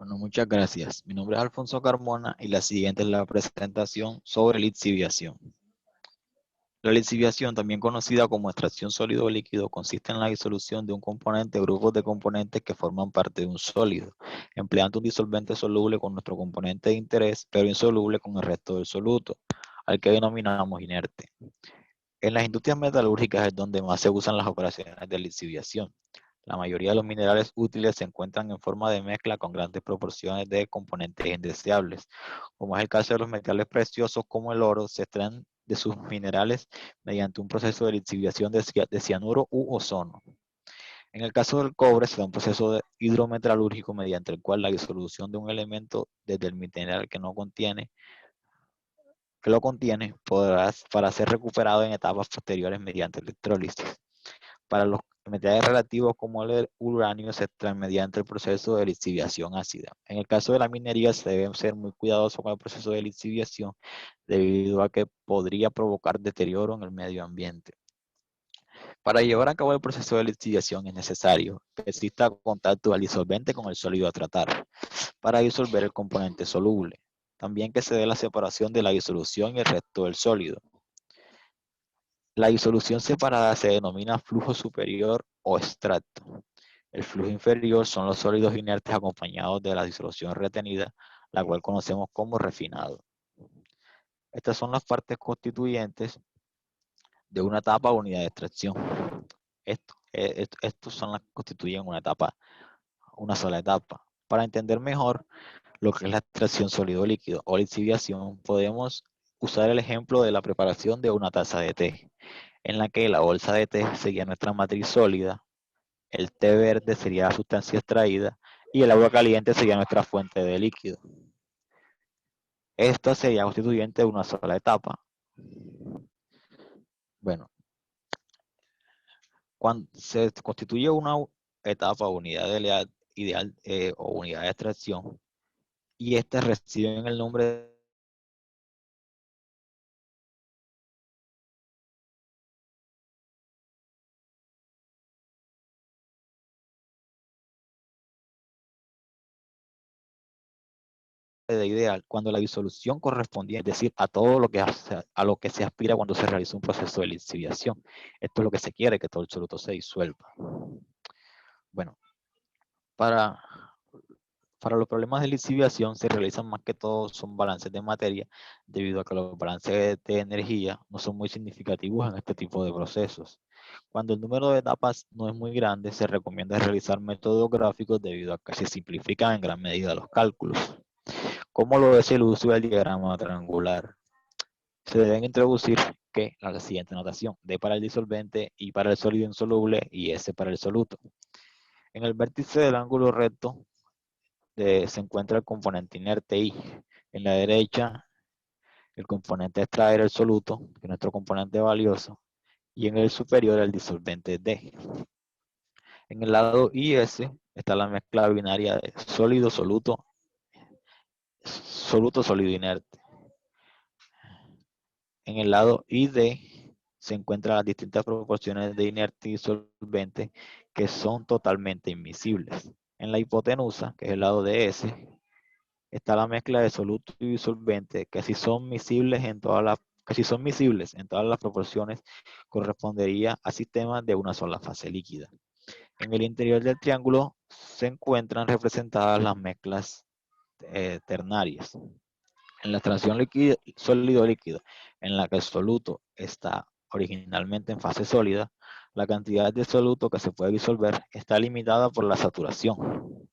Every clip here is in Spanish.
Bueno, muchas gracias. Mi nombre es Alfonso Carmona y la siguiente es la presentación sobre lixiviación. La lixiviación, también conocida como extracción sólido o líquido, consiste en la disolución de un componente o grupos de componentes que forman parte de un sólido, empleando un disolvente soluble con nuestro componente de interés, pero insoluble con el resto del soluto, al que denominamos inerte. En las industrias metalúrgicas es donde más se usan las operaciones de lixiviación. La mayoría de los minerales útiles se encuentran en forma de mezcla con grandes proporciones de componentes indeseables. Como es el caso de los metales preciosos como el oro, se extraen de sus minerales mediante un proceso de lixiviación de cianuro u ozono. En el caso del cobre, se da un proceso hidrometalúrgico mediante el cual la disolución de un elemento desde el mineral que lo contiene para ser recuperado en etapas posteriores mediante electrólisis. Para los metales relativos como el uranio se extraen mediante el proceso de lixiviación ácida. En el caso de la minería se debe ser muy cuidadoso con el proceso de lixiviación debido a que podría provocar deterioro en el medio ambiente. Para llevar a cabo el proceso de lixiviación es necesario que exista contacto del disolvente con el sólido a tratar para disolver el componente soluble. También que se dé la separación de la disolución y el resto del sólido. La disolución separada se denomina flujo superior o extracto. El flujo inferior son los sólidos inertes acompañados de la disolución retenida, la cual conocemos como refinado. Estas son las partes constituyentes de una etapa o unidad de extracción. Estos son las que constituyen una sola etapa. Para entender mejor lo que es la extracción sólido-líquido o lixiviación, podemos usar el ejemplo de la preparación de una taza de té, en la que la bolsa de té sería nuestra matriz sólida, el té verde sería la sustancia extraída y el agua caliente sería nuestra fuente de líquido. Esta sería constituyente de una sola etapa. Bueno, cuando se constituye una etapa o unidad ideal o unidad de extracción y estas reciben el nombre de ideal cuando la disolución correspondiente, es decir, a todo lo a lo que se aspira cuando se realiza un proceso de lixiviación. Esto es lo que se quiere, que todo el soluto se disuelva. Bueno, para los problemas de lixiviación se realizan más que todo son balances de materia, debido a que los balances de energía no son muy significativos en este tipo de procesos. Cuando el número de etapas no es muy grande, se recomienda realizar métodos gráficos debido a que se simplifican en gran medida los cálculos. ¿Cómo lo es el uso del diagrama triangular? Se deben introducir la siguiente notación: D para el disolvente, I para el sólido insoluble y S para el soluto. En el vértice del ángulo recto se encuentra el componente inerte I. En la derecha, el componente a extraer, el soluto, que es nuestro componente valioso. Y en el superior, el disolvente D. En el lado IS está la mezcla binaria de sólido, soluto, sólido, inerte. En el lado ID se encuentran las distintas proporciones de inerte y solvente que son totalmente invisibles. En la hipotenusa, que es el lado de S, está la mezcla de soluto y disolvente que si son miscibles en todas las proporciones correspondería a sistemas de una sola fase líquida. En el interior del triángulo se encuentran representadas las mezclas ternarias. En la extracción sólido-líquido, en la que el soluto está originalmente en fase sólida, la cantidad de soluto que se puede disolver está limitada por la saturación.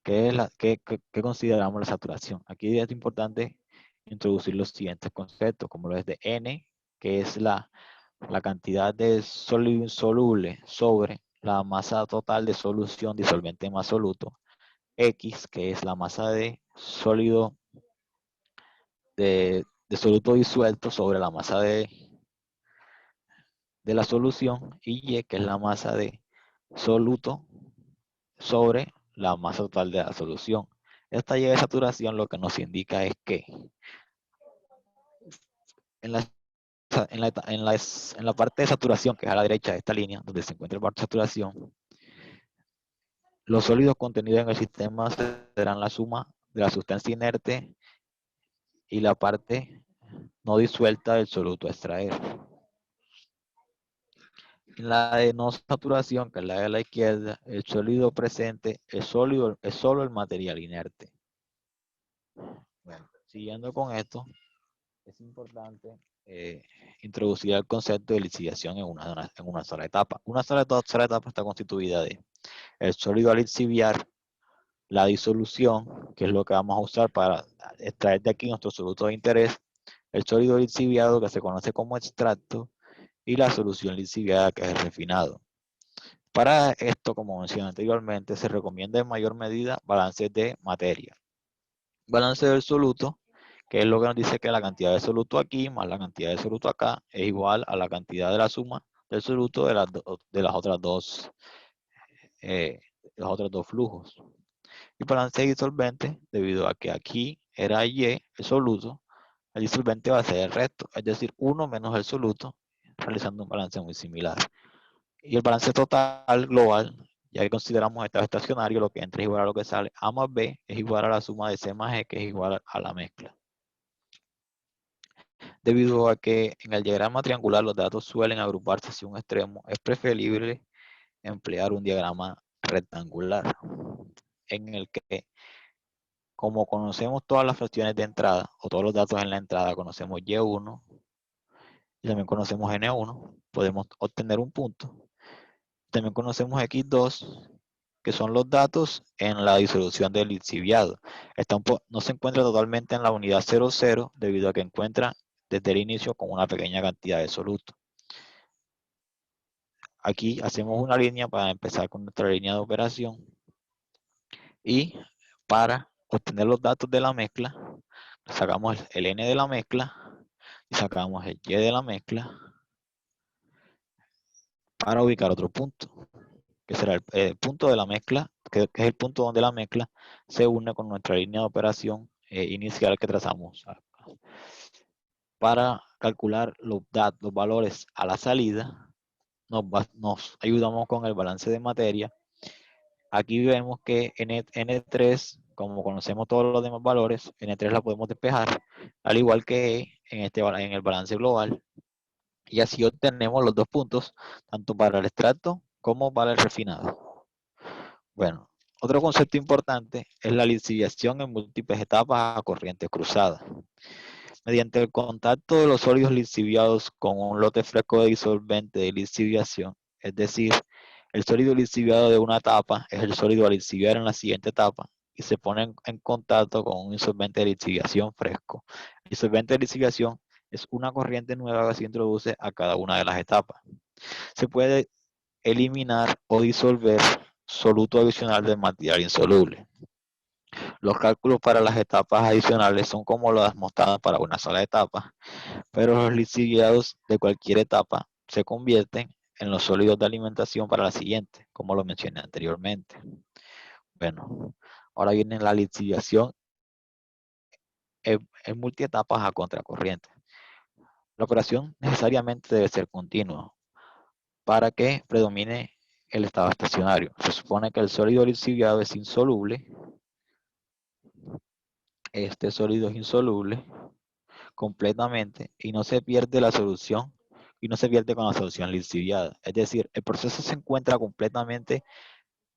¿Qué consideramos la saturación? Aquí es importante introducir los siguientes conceptos, como lo es de N, que es la cantidad de sólido insoluble sobre la masa total de solución disolvente más soluto, X, que es la masa de sólido de soluto disuelto sobre la masa de la solución, y Y, que es la masa de soluto sobre la masa total de la solución. Esta Y de saturación lo que nos indica es que en la, parte de saturación, que es a la derecha de esta línea, donde se encuentra el parte de saturación, Los sólidos contenidos en el sistema serán la suma de la sustancia inerte y la parte no disuelta del soluto a extraer. En la de no saturación, que es la de la izquierda, el sólido presente es solo el material inerte. Bueno, siguiendo con esto, es importante introducir el concepto de lixiviación en una sola etapa. Una sola etapa está constituida de el sólido a lixiviar, la disolución, que es lo que vamos a usar para extraer de aquí nuestro soluto de interés, el sólido lixiviado, que se conoce como extracto, y la solución lixiviada, que es el refinado. Para esto, como mencioné anteriormente, se recomienda en mayor medida balances de materia. Balance del soluto, que es lo que nos dice que la cantidad de soluto aquí más la cantidad de soluto acá es igual a la cantidad de la suma del soluto de los otros dos flujos. Y balance de disolvente, debido a que aquí era Y el soluto, el disolvente va a ser el resto, es decir, 1 menos el soluto, realizando un balance muy similar. Y el balance total global, ya que consideramos estado estacionario, lo que entra es igual a lo que sale, A más B es igual a la suma de C más E, que es igual a la mezcla. Debido a que en el diagrama triangular los datos suelen agruparse hacia un extremo, es preferible emplear un diagrama rectangular, en el que, como conocemos todas las fracciones de entrada, o todos los datos en la entrada, conocemos Y1 y también conocemos N1, podemos obtener un punto. También conocemos X2, que son los datos en la disolución del lixiviado. No se encuentra totalmente en la unidad 00 debido a que encuentra desde el inicio con una pequeña cantidad de soluto. Aquí hacemos una línea para empezar con nuestra línea de operación y para obtener los datos de la mezcla, sacamos el N de la mezcla y sacamos el Y de la mezcla para ubicar otro punto, que será el punto de la mezcla, que es el punto donde la mezcla se une con nuestra línea de operación inicial que trazamos. Para calcular los valores a la salida, nos ayudamos con el balance de materia. Aquí vemos que N3, como conocemos todos los demás valores, N3 la podemos despejar, al igual que en el balance global. Y así obtenemos los dos puntos, tanto para el extracto como para el refinado. Bueno, otro concepto importante es la lixiviación en múltiples etapas a corriente cruzada. Mediante el contacto de los sólidos lixiviados con un lote fresco de disolvente de lixiviación, es decir, el sólido lixiviado de una etapa es el sólido a lixiviar en la siguiente etapa y se pone en contacto con un disolvente de lixiviación fresco. El disolvente de lixiviación es una corriente nueva que se introduce a cada una de las etapas. Se puede eliminar o disolver soluto adicional del material insoluble. Los cálculos para las etapas adicionales son como las mostradas para una sola etapa, pero los lixiviados de cualquier etapa se convierten en los sólidos de alimentación para la siguiente, como lo mencioné anteriormente. Bueno, ahora viene la lixiviación en multietapas a contracorriente. La operación necesariamente debe ser continua para que predomine el estado estacionario. Se supone que el sólido lixiviado es insoluble. Este sólido es insoluble completamente y no se pierde la solución y no se pierde con la solución lixiviada. Es decir, el proceso se encuentra completamente,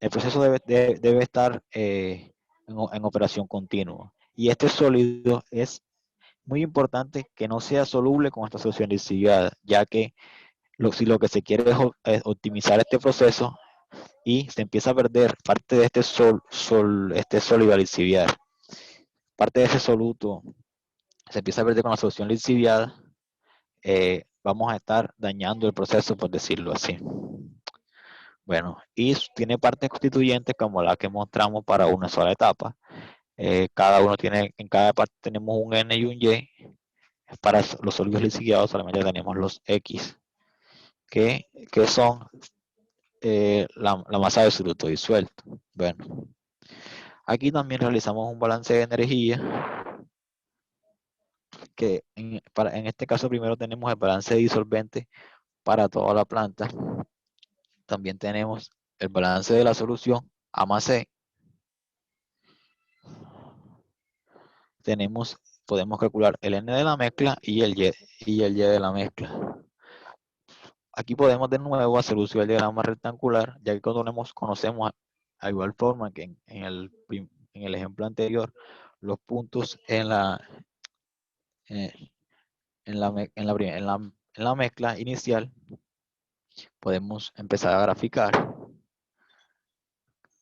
el proceso debe estar en operación continua. Y este sólido es muy importante que no sea soluble con esta solución lixiviada, ya que si lo que se quiere es optimizar este proceso y se empieza a perder parte de este sólido a lixiviar, parte de ese soluto se empieza a perder con la solución lixiviada, vamos a estar dañando el proceso, por decirlo así. Bueno, y tiene partes constituyentes como la que mostramos para una sola etapa. Cada uno tiene, en cada parte tenemos un N y un Y. Para los sólidos lixiviados solamente tenemos los X, que son la masa de soluto disuelto. Bueno, aquí también realizamos un balance de energía, que en este caso primero tenemos el balance de disolvente para toda la planta. También tenemos el balance de la solución A más C, podemos calcular el N de la mezcla y el Y de la mezcla. Aquí podemos de nuevo hacer uso del diagrama rectangular, ya que conocemos a igual forma que en el ejemplo anterior, los puntos eh, en la mezcla inicial. Podemos empezar a graficar.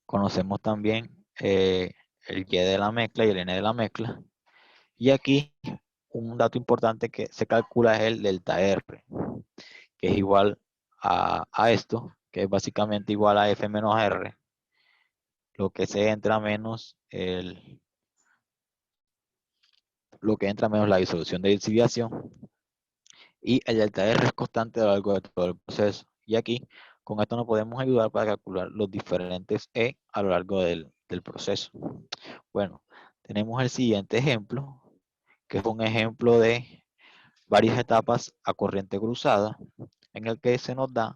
Conocemos también el Y de la mezcla y el N de la mezcla. Y aquí un dato importante que se calcula es el delta R, que es igual a esto, que es básicamente igual a F menos R, lo que entra menos la disolución de lixiviación, y el delta R es constante a lo largo de todo el proceso. Y aquí, con esto nos podemos ayudar para calcular los diferentes E a lo largo del proceso. Bueno, tenemos el siguiente ejemplo, que es un ejemplo de varias etapas a corriente cruzada, en el que se nos da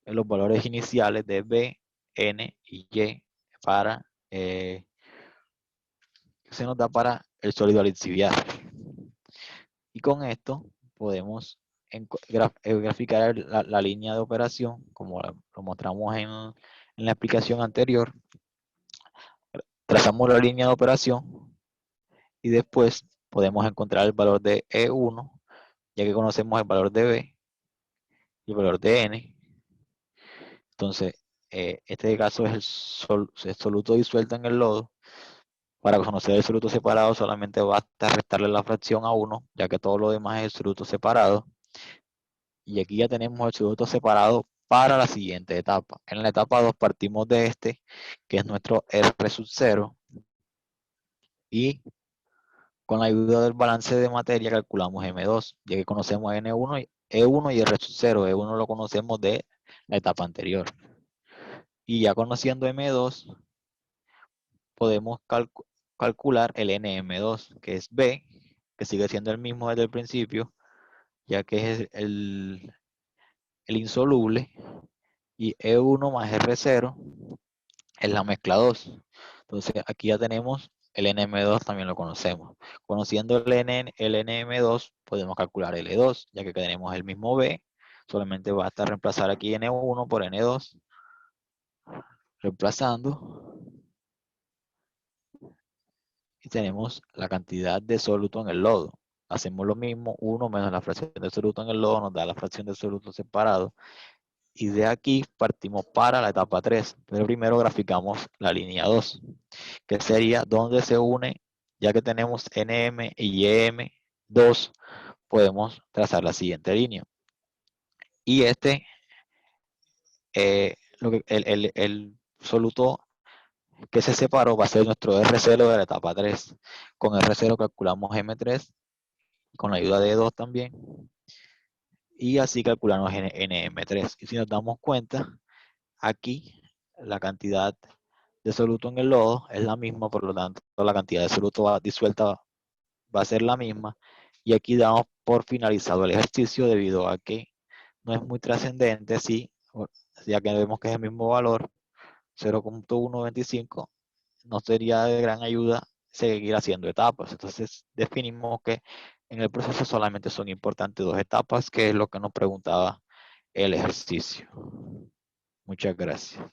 los valores iniciales de B, N y Y para el sólido lixiviado. Y con esto podemos graficar la línea de operación, como lo mostramos en la explicación anterior. Trazamos la línea de operación y después podemos encontrar el valor de E1, ya que conocemos el valor de B y el valor de N. Entonces, este caso es el soluto disuelto en el lodo. Para conocer el soluto separado solamente basta restarle la fracción a 1, ya que todo lo demás es el soluto separado. Y aquí ya tenemos el soluto separado para la siguiente etapa. En la etapa 2 partimos de este, que es nuestro R sub 0. Y con la ayuda del balance de materia calculamos M2, ya que conocemos N1 y E1 y R sub 0. E1 lo conocemos de la etapa anterior. Y ya conociendo M2, podemos calcular el NM2, que es B, que sigue siendo el mismo desde el principio, ya que es el insoluble, y E1 más R0 es la mezcla 2. Entonces aquí ya tenemos el NM2, también lo conocemos. Conociendo el NM2, podemos calcular L2, ya que tenemos el mismo B, solamente basta reemplazar aquí N1 por N2, reemplazando, y tenemos la cantidad de soluto en el lodo. Hacemos lo mismo, 1 menos la fracción de soluto en el lodo nos da la fracción de soluto separado. Y de aquí partimos para la etapa 3. Pero primero graficamos la línea 2, que sería donde se une, ya que tenemos NM y YM2, podemos trazar la siguiente línea. Y el soluto que se separó va a ser nuestro R0 de la etapa 3. Con R0 calculamos M3, con la ayuda de E2 también, y así calculamos NM3. Y si nos damos cuenta, aquí la cantidad de soluto en el lodo es la misma, por lo tanto la cantidad de soluto disuelta va a ser la misma. Y aquí damos por finalizado el ejercicio, debido a que no es muy trascendente, ya que vemos que es el mismo valor, 0.125, no sería de gran ayuda seguir haciendo etapas. Entonces definimos que en el proceso solamente son importantes 2 etapas, que es lo que nos preguntaba el ejercicio. Muchas gracias.